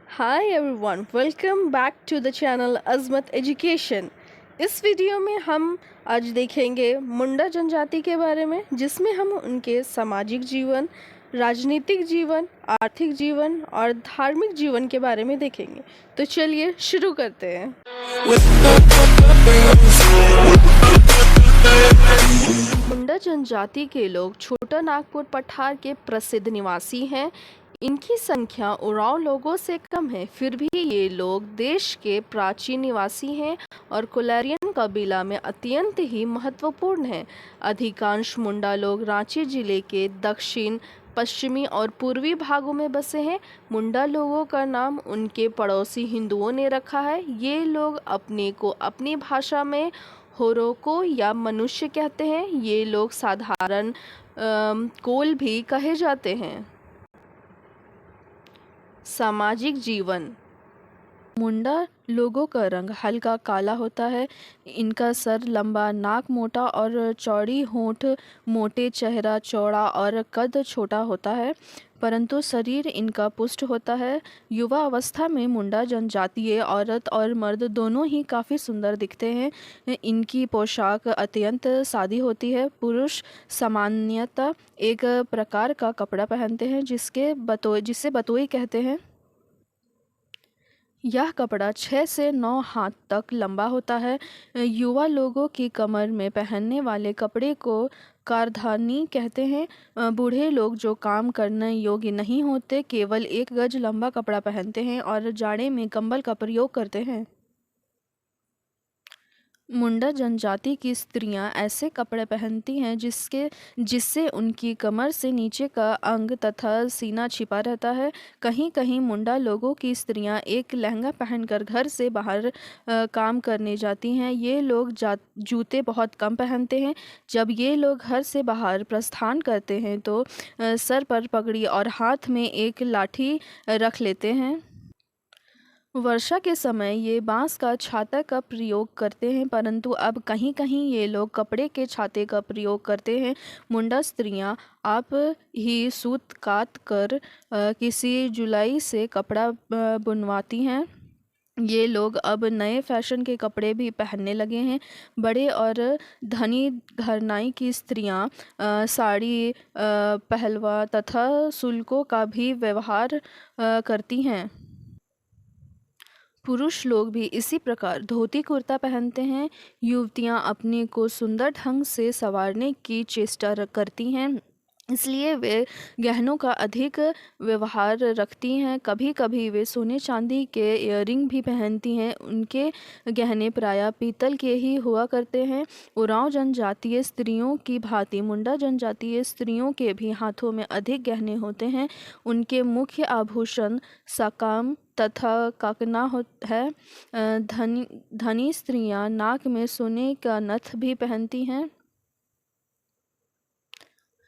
Hi everyone, welcome back to the channel Azmat education. इस video में हम आज देखेंगे मुंडा जनजाति के बारे में, जिसमें हम उनके सामाजिक जीवन, राजनीतिक जीवन, आर्थिक जीवन और धार्मिक जीवन के बारे में देखेंगे। तो चलिए शुरू करते हैं। मुंडा जनजाति के लोग छोटा नागपुर पठार के प्रसिद्ध निवासी हैं। इनकी संख्या उरांव लोगों से कम है, फिर भी ये लोग देश के प्राचीन निवासी हैं और कोलेरियन कबीला में अत्यंत ही महत्वपूर्ण हैं। अधिकांश मुंडा लोग रांची जिले के दक्षिण, पश्चिमी और पूर्वी भागों में बसे हैं। मुंडा लोगों का नाम उनके पड़ोसी हिंदुओं ने रखा है। ये लोग अपने को अपनी भाषा में होरोको या मनुष्य कहते हैं। ये लोग साधारण कोल भी कहे जाते हैं। सामाजिक जीवन। मुंडा लोगों का रंग हल्का काला होता है। इनका सर लंबा, नाक मोटा और चौड़ी, होंठ मोटे, चेहरा चौड़ा और कद छोटा होता है, परंतु शरीर इनका पुष्ट होता है। युवा अवस्था में मुंडा जनजातीय औरत और मर्द दोनों ही काफ़ी सुंदर दिखते हैं। इनकी पोशाक अत्यंत सादी होती है। पुरुष सामान्यतः एक प्रकार का कपड़ा पहनते हैं जिसे बतोई कहते हैं। यह कपड़ा 6 से 9 हाथ तक लंबा होता है। युवा लोगों की कमर में पहनने वाले कपड़े को कारधानी कहते हैं। बूढ़े लोग जो काम करने योग्य नहीं होते केवल 1 गज लंबा कपड़ा पहनते हैं और जाड़े में कंबल का प्रयोग करते हैं। मुंडा जनजाति की स्त्रियां ऐसे कपड़े पहनती हैं जिससे उनकी कमर से नीचे का अंग तथा सीना छिपा रहता है। कहीं कहीं मुंडा लोगों की स्त्रियां एक लहंगा पहनकर घर से बाहर काम करने जाती हैं। ये लोग जूते बहुत कम पहनते हैं। जब ये लोग घर से बाहर प्रस्थान करते हैं तो सर पर पगड़ी और हाथ में एक लाठी रख लेते हैं। वर्षा के समय ये बांस का छाता का प्रयोग करते हैं, परंतु अब कहीं कहीं ये लोग कपड़े के छाते का प्रयोग करते हैं। मुंडा स्त्रियां आप ही सूत काट कर किसी जुलाई से कपड़ा बुनवाती हैं। ये लोग अब नए फैशन के कपड़े भी पहनने लगे हैं। बड़े और धनी घराने की स्त्रियां साड़ी, पहलवा तथा सुल्कों का भी व्यवहार करती हैं। पुरुष लोग भी इसी प्रकार धोती कुर्ता पहनते हैं। युवतियां अपने को सुंदर ढंग से संवारने की चेष्टा करती हैं, इसलिए वे गहनों का अधिक व्यवहार रखती हैं। कभी कभी वे सोने चांदी के इयररिंग भी पहनती हैं। उनके गहने प्रायः पीतल के ही हुआ करते हैं। उरांव जनजातीय स्त्रियों की भांति मुंडा जनजातीय स्त्रियों के भी हाथों में अधिक गहने होते हैं। उनके मुख्य आभूषण साकाम तथा काकना है। धनी स्त्रियां नाक में सोने का नथ भी पहनती हैं।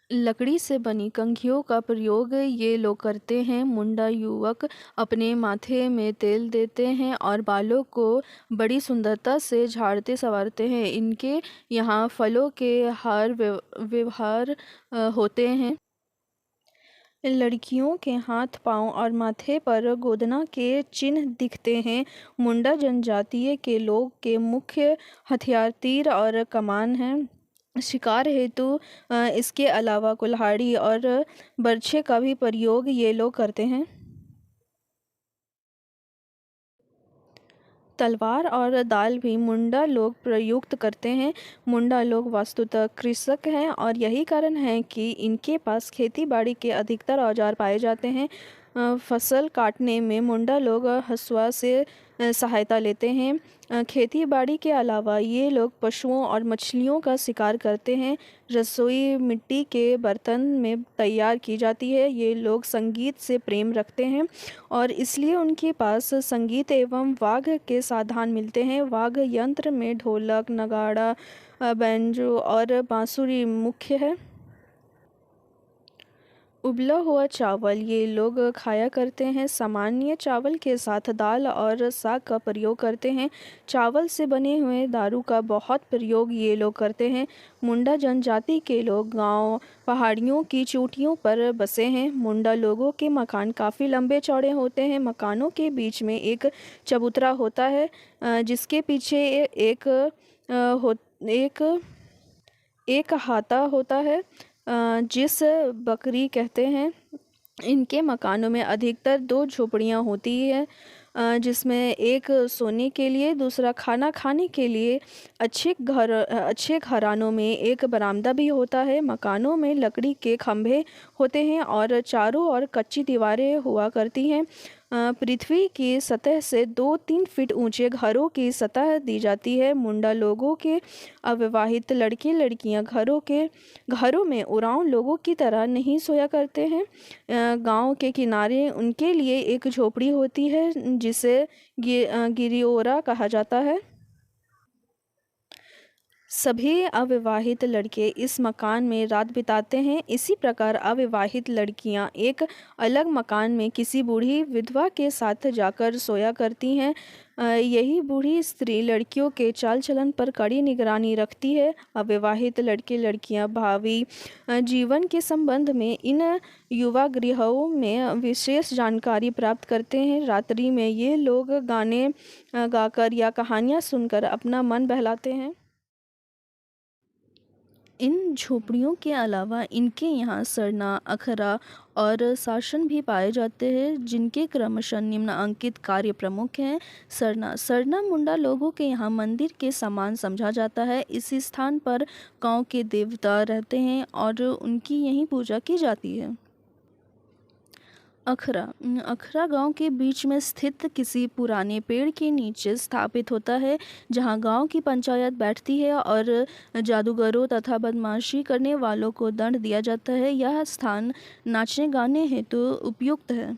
लकड़ी से बनी कंघियों का प्रयोग ये लोग करते हैं। मुंडा युवक अपने माथे में तेल देते हैं और बालों को बड़ी सुंदरता से झाड़ते संवारते हैं। इनके यहाँ फलों के हार व्यवहार होते हैं। लड़कियों के हाथ, पांव और माथे पर गोदना के चिन्ह दिखते हैं। मुंडा जनजातीय के लोग के मुख्य हथियार तीर और कमान हैं। शिकार हेतु इसके अलावा कुल्हाड़ी और बर्छे का भी प्रयोग ये लोग करते हैं। तलवार और दाल भी मुंडा लोग प्रयुक्त करते हैं। मुंडा लोग वस्तुतः कृषक हैं और यही कारण है कि इनके पास खेती बाड़ी के अधिकतर औजार पाए जाते हैं। फसल काटने में मुंडा लोग हसुआ से सहायता लेते हैं। खेती बाड़ी के अलावा ये लोग पशुओं और मछलियों का शिकार करते हैं। रसोई मिट्टी के बर्तन में तैयार की जाती है। ये लोग संगीत से प्रेम रखते हैं और इसलिए उनके पास संगीत एवं वाद्य के साधन मिलते हैं। वाद्य यंत्र में ढोलक, नगाड़ा, बैंजो और बांसुरी मुख्य है। उबला हुआ चावल ये लोग खाया करते हैं। सामान्य चावल के साथ दाल और साग का प्रयोग करते हैं। चावल से बने हुए दारू का बहुत प्रयोग ये लोग करते हैं। मुंडा जनजाति के लोग गांव पहाड़ियों की चोटियों पर बसे हैं। मुंडा लोगों के मकान काफ़ी लंबे चौड़े होते हैं। मकानों के बीच में एक चबूतरा होता है, जिसके पीछे एक हो एक एक हाता होता है, जिस बकरी कहते हैं। इनके मकानों में अधिकतर दो झोपड़ियाँ होती हैं, जिसमें एक सोने के लिए, दूसरा खाना खाने के लिए। अच्छे घरानों में एक बरामदा भी होता है। मकानों में लकड़ी के खंभे होते हैं और चारों ओर कच्ची दीवारें हुआ करती हैं। पृथ्वी की सतह से 2-3 फीट ऊंचे घरों की सतह दी जाती है। मुंडा लोगों के अविवाहित लड़के लड़कियां घरों में उरांव लोगों की तरह नहीं सोया करते हैं। गांव के किनारे उनके लिए एक झोपड़ी होती है, जिसे गिरिओरा कहा जाता है। सभी अविवाहित लड़के इस मकान में रात बिताते हैं। इसी प्रकार अविवाहित लड़कियां एक अलग मकान में किसी बूढ़ी विधवा के साथ जाकर सोया करती हैं। यही बूढ़ी स्त्री लड़कियों के चाल चलन पर कड़ी निगरानी रखती है। अविवाहित लड़के लड़कियां भावी जीवन के संबंध में इन युवा गृहों में विशेष जानकारी प्राप्त करते हैं। रात्रि में ये लोग गाने गाकर या कहानियाँ सुनकर अपना मन बहलाते हैं। इन झोपड़ियों के अलावा इनके यहाँ सरना, अखरा और शासन भी पाए जाते हैं, जिनके क्रमशः निम्नलिखित कार्य प्रमुख हैं। सरना मुंडा लोगों के यहाँ मंदिर के समान समझा जाता है। इस स्थान पर गांव के देवता रहते हैं और उनकी यहीं पूजा की जाती है। अखरा अखरा गांव के बीच में स्थित किसी पुराने पेड़ के नीचे स्थापित होता है, जहां गांव की पंचायत बैठती है और जादूगरों तथा बदमाशी करने वालों को दंड दिया जाता है। यह स्थान नाचने गाने हेतु उपयुक्त है।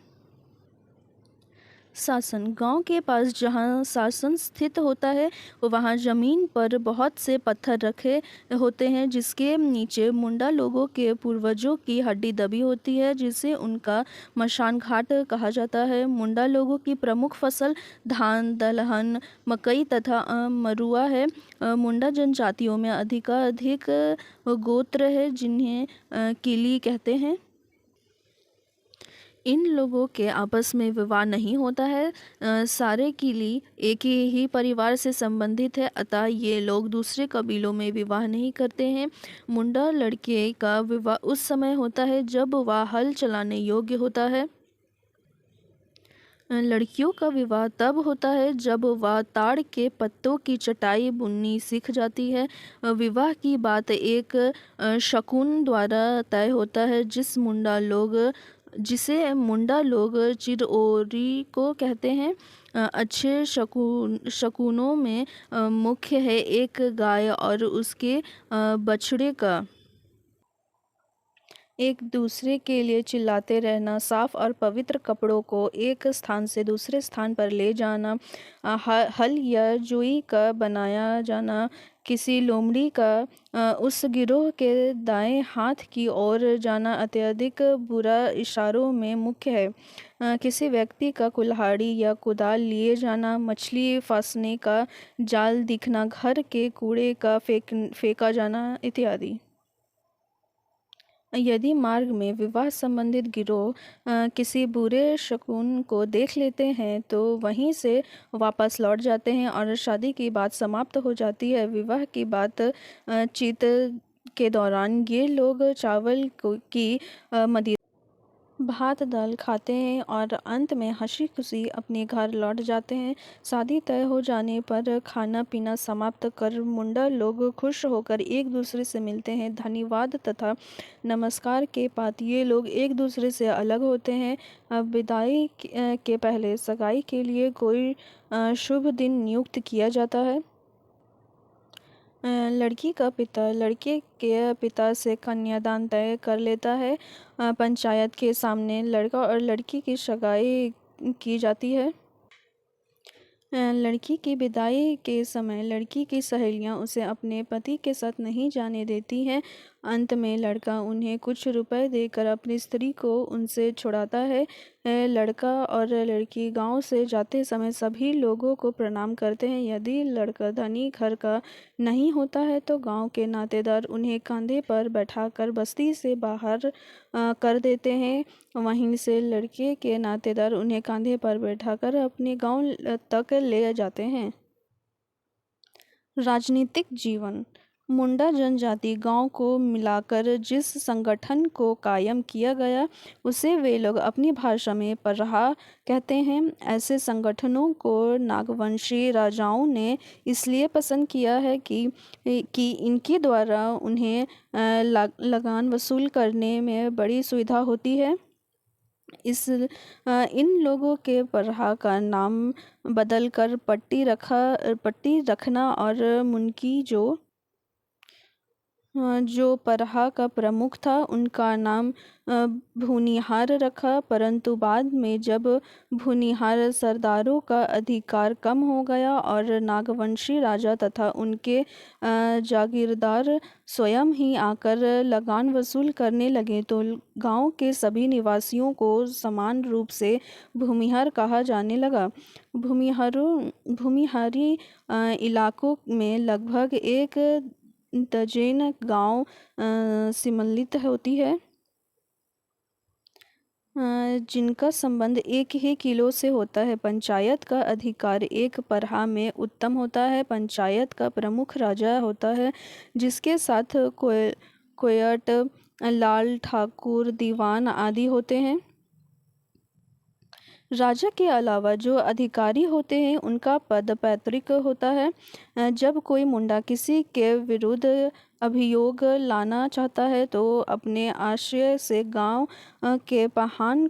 शासन गांव के पास जहां शासन स्थित होता है, वहां जमीन पर बहुत से पत्थर रखे होते हैं, जिसके नीचे मुंडा लोगों के पूर्वजों की हड्डी दबी होती है, जिसे उनका मशान घाट कहा जाता है। मुंडा लोगों की प्रमुख फसल धान, दलहन, मकई तथा मरुआ है। मुंडा जनजातियों में अधिकाधिक गोत्र है, जिन्हें किली कहते हैं। इन लोगों के आपस में विवाह नहीं होता है। सारे किली एक ही परिवार से संबंधित है, अतः ये लोग दूसरे कबीलों में विवाह नहीं करते हैं। मुंडा लड़के का विवाह उस समय होता है जब वह हल चलाने योग्य होता है। लड़कियों का विवाह तब होता है जब वह ताड़ के पत्तों की चटाई बुननी सीख जाती है। विवाह की बात एक शकुन द्वारा तय होता है, जिसे मुंडा लोग चिरओरी को कहते हैं। अच्छे शकुनों में मुख्य है एक गाय और उसके बछड़े का एक दूसरे के लिए चिल्लाते रहना, साफ और पवित्र कपड़ों को एक स्थान से दूसरे स्थान पर ले जाना, हल या जुई का बनाया जाना, किसी लोमड़ी का उस गिरोह के दाएं हाथ की ओर जाना अत्यधिक बुरा इशारों में मुख्य है। किसी व्यक्ति का कुल्हाड़ी या कुदाल लिए जाना, मछली फंसने का जाल दिखना, घर के कूड़े का फेंका जाना इत्यादि। यदि मार्ग में विवाह संबंधित गिरोह किसी बुरे शकुन को देख लेते हैं तो वहीं से वापस लौट जाते हैं और शादी की बात समाप्त हो जाती है। विवाह की बातचीत के दौरान ये लोग चावल की मदिरा, भात दाल खाते हैं और अंत में हंसी खुशी अपने घर लौट जाते हैं। शादी तय हो जाने पर खाना पीना समाप्त कर मुंडा लोग खुश होकर एक दूसरे से मिलते हैं। धन्यवाद तथा नमस्कार के बाद ये लोग एक दूसरे से अलग होते हैं। अब विदाई के पहले सगाई के लिए कोई शुभ दिन नियुक्त किया जाता है। लड़की का पिता लड़के के पिता से कन्यादान तय कर लेता है। पंचायत के सामने लड़का और लड़की की सगाई की जाती है। लड़की की विदाई के समय लड़की की सहेलियां उसे अपने पति के साथ नहीं जाने देती हैं। अंत में लड़का उन्हें कुछ रुपए देकर अपनी स्त्री को उनसे छुड़ाता है। लड़का और लड़की गांव से जाते समय सभी लोगों को प्रणाम करते हैं। यदि लड़का धनी घर का नहीं होता है तो गांव के नातेदार उन्हें कंधे पर बैठाकर बस्ती से बाहर कर देते हैं। वहीं से लड़के के नातेदार उन्हें कंधे पर बैठाकर अपने गांव तक ले जाते हैं। राजनीतिक जीवन। मुंडा जनजाति गांव को मिलाकर जिस संगठन को कायम किया गया उसे वे लोग अपनी भाषा में परहा कहते हैं। ऐसे संगठनों को नागवंशी राजाओं ने इसलिए पसंद किया है कि इनके द्वारा उन्हें लगान वसूल करने में बड़ी सुविधा होती है। इन लोगों के परहा का नाम बदलकर पट्टी रखना और मुनकी जो परहा का प्रमुख था उनका नाम भूनिहार रखा। परंतु बाद में जब भूनिहार सरदारों का अधिकार कम हो गया और नागवंशी राजा तथा उनके जागीरदार स्वयं ही आकर लगान वसूल करने लगे तो गांव के सभी निवासियों को समान रूप से भूमिहार कहा जाने लगा। भूमिहारी इलाकों में लगभग एक दर्जन गांव सम्मिलित होती है जिनका संबंध एक ही किलो से होता है। पंचायत का अधिकार एक परहा में उत्तम होता है। पंचायत का प्रमुख राजा होता है जिसके साथ कोयट, लाल ठाकुर, दीवान आदि होते हैं। राजा के अलावा जो अधिकारी होते हैं उनका पद पैतृक होता है। जब कोई मुंडा किसी के विरुद्ध अभियोग लाना चाहता है तो अपने आश्रय से गांव के पहान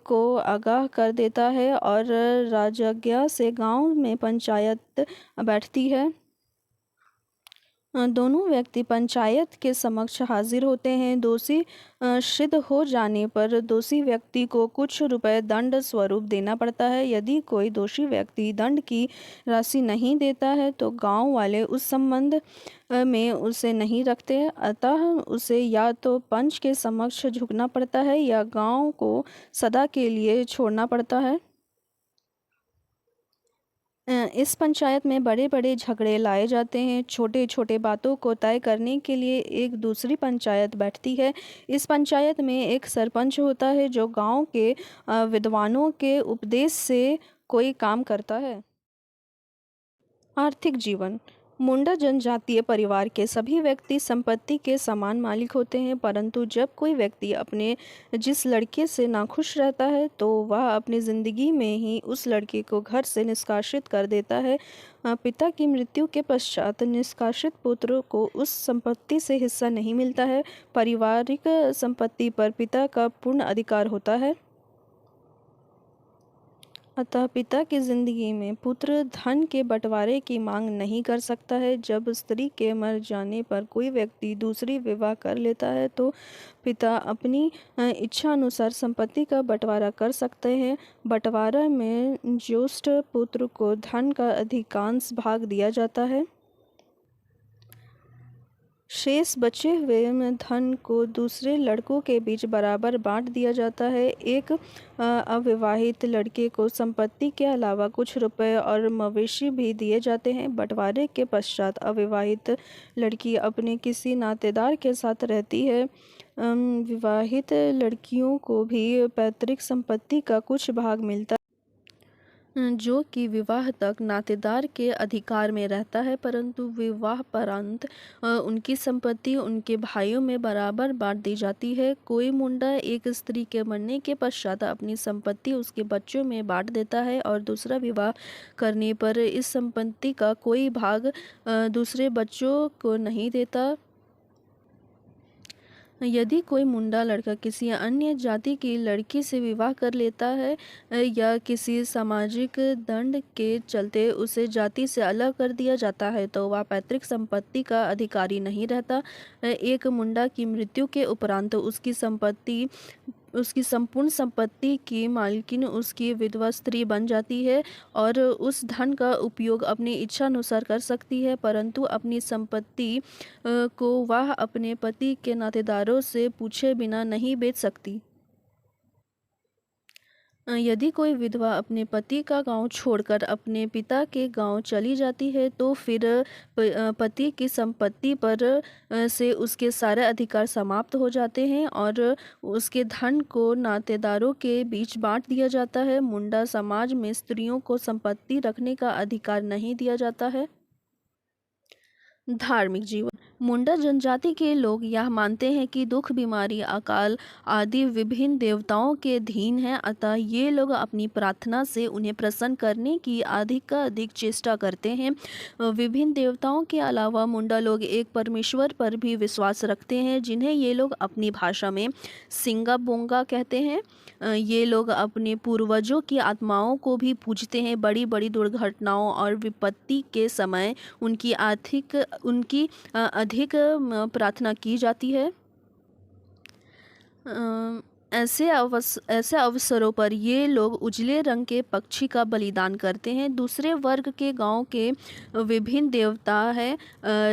को आगाह कर देता है और राजज्ञा से गांव में पंचायत बैठती है। दोनों व्यक्ति पंचायत के समक्ष हाजिर होते हैं। दोषी सिद्ध हो जाने पर दोषी व्यक्ति को कुछ रुपए दंड स्वरूप देना पड़ता है। यदि कोई दोषी व्यक्ति दंड की राशि नहीं देता है तो गांव वाले उस संबंध में उसे नहीं रखते, अतः उसे या तो पंच के समक्ष झुकना पड़ता है या गांव को सदा के लिए छोड़ना पड़ता है। इस पंचायत में बड़े बड़े झगड़े लाए जाते हैं। छोटे छोटे बातों को तय करने के लिए एक दूसरी पंचायत बैठती है। इस पंचायत में एक सरपंच होता है जो गांव के विद्वानों के उपदेश से कोई काम करता है। आर्थिक जीवन। मुंडा जनजातीय परिवार के सभी व्यक्ति संपत्ति के समान मालिक होते हैं, परंतु जब कोई व्यक्ति अपने जिस लड़के से नाखुश रहता है तो वह अपनी ज़िंदगी में ही उस लड़के को घर से निष्कासित कर देता है। पिता की मृत्यु के पश्चात निष्कासित पुत्र को उस संपत्ति से हिस्सा नहीं मिलता है। पारिवारिक संपत्ति पर पिता का पूर्ण अधिकार होता है। अतः पिता की जिंदगी में पुत्र धन के बंटवारे की मांग नहीं कर सकता है। जब स्त्री के मर जाने पर कोई व्यक्ति दूसरी विवाह कर लेता है तो पिता अपनी इच्छा अनुसार संपत्ति का बंटवारा कर सकते हैं। बंटवारा में ज्येष्ठ पुत्र को धन का अधिकांश भाग दिया जाता है। शेष बचे हुए धन को दूसरे लड़कों के बीच बराबर बांट दिया जाता है। एक अविवाहित लड़के को संपत्ति के अलावा कुछ रुपए और मवेशी भी दिए जाते हैं। बंटवारे के पश्चात अविवाहित लड़की अपने किसी नातेदार के साथ रहती है। विवाहित लड़कियों को भी पैतृक संपत्ति का कुछ भाग मिलता है जो कि विवाह तक नातेदार के अधिकार में रहता है, परंतु विवाह परांत उनकी संपत्ति उनके भाइयों में बराबर बांट दी जाती है। कोई मुंडा एक स्त्री के मरने के पश्चात अपनी संपत्ति उसके बच्चों में बांट देता है और दूसरा विवाह करने पर इस संपत्ति का कोई भाग दूसरे बच्चों को नहीं देता। यदि कोई मुंडा लड़का किसी अन्य जाति की लड़की से विवाह कर लेता है या किसी सामाजिक दंड के चलते उसे जाति से अलग कर दिया जाता है तो वह पैतृक संपत्ति का अधिकारी नहीं रहता। एक मुंडा की मृत्यु के उपरांत उसकी संपत्ति उसकी संपूर्ण संपत्ति की मालकिन उसकी विधवा स्त्री बन जाती है और उस धन का उपयोग अपनी इच्छा अनुसार कर सकती है, परंतु अपनी संपत्ति को वह अपने पति के नातेदारों से पूछे बिना नहीं बेच सकती। यदि कोई विधवा अपने पति का गांव छोड़कर अपने पिता के गांव चली जाती है तो फिर पति की संपत्ति पर से उसके सारे अधिकार समाप्त हो जाते हैं और उसके धन को नातेदारों के बीच बांट दिया जाता है। मुंडा समाज में स्त्रियों को संपत्ति रखने का अधिकार नहीं दिया जाता है। धार्मिक जीवन। मुंडा जनजाति के लोग यह मानते हैं कि दुख, बीमारी, अकाल आदि विभिन्न देवताओं के अधीन हैं, अतः ये लोग अपनी प्रार्थना से उन्हें प्रसन्न करने की अधिक चेष्टा करते हैं। विभिन्न देवताओं के अलावा मुंडा लोग एक परमेश्वर पर भी विश्वास रखते हैं, जिन्हें ये लोग अपनी भाषा में सिंगा बोंगा कहते हैं। ये लोग अपने पूर्वजों की आत्माओं को भी पूजते हैं। बड़ी बड़ी दुर्घटनाओं और विपत्ति के समय उनकी अधिक प्रार्थना की जाती है। ऐसे अवसरों पर ये लोग उजले रंग के पक्षी का बलिदान करते हैं। दूसरे वर्ग के गांव के विभिन्न देवता हैं,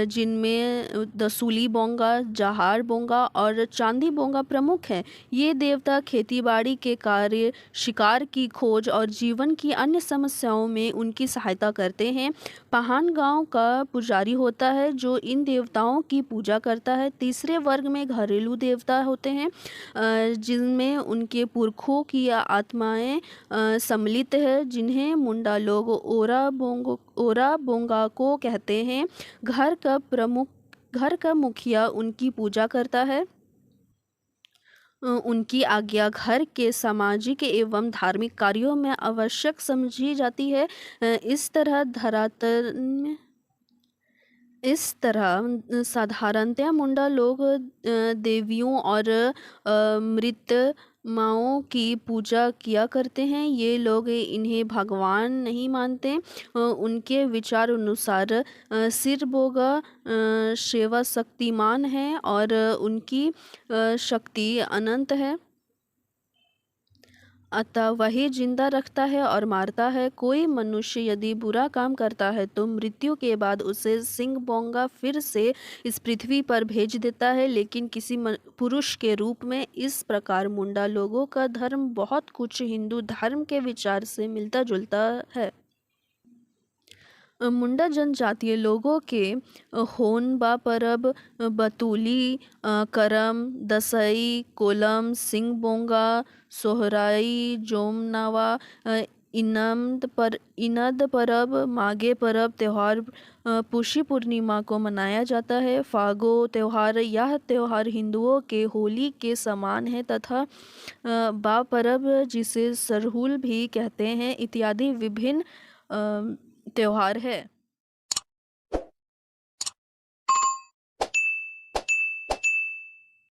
जिनमें दसूली बोंगा, जहार बोंगा और चांदी बोंगा प्रमुख हैं। ये देवता खेतीबाड़ी के कार्य, शिकार की खोज और जीवन की अन्य समस्याओं में उनकी सहायता करते हैं। पहान गांव का पुजारी होता है जो इन देवताओं की पूजा करता है। तीसरे वर्ग में घरेलू देवता होते हैं, जिनमें उनके पुरखों की आत्माएं सम्मिलित है, जिन्हें मुंडा लोग ओरा बोंगा को कहते हैं। घर का मुखिया उनकी पूजा करता है। उनकी आज्ञा घर के सामाजिक एवं धार्मिक कार्यों में आवश्यक समझी जाती है। इस तरह साधारणतया मुंडा लोग देवियों और मृत माओं की पूजा किया करते हैं। ये लोग इन्हें भगवान नहीं मानते। उनके विचार अनुसार सिरबोगा सेवा शक्तिमान है और उनकी शक्ति अनंत है, अतः वही जिंदा रखता है और मारता है। कोई मनुष्य यदि बुरा काम करता है तो मृत्यु के बाद उसे सिंह बोंगा फिर से इस पृथ्वी पर भेज देता है, लेकिन किसी पुरुष के रूप में। इस प्रकार मुंडा लोगों का धर्म बहुत कुछ हिंदू धर्म के विचार से मिलता जुलता है। मुंडा जनजातीय लोगों के होनबा परब, बतूली, करम, दसई, कोलम, सिंह बोंगा, सोहराई, जोमनावा, इनद परब, माघे परब त्योहार पुषी पूर्णिमा को मनाया जाता है। फागो त्योहार, यह त्योहार हिंदुओं के होली के समान है तथा बा परब, जिसे सरहुल भी कहते हैं, इत्यादि विभिन्न त्योहार है।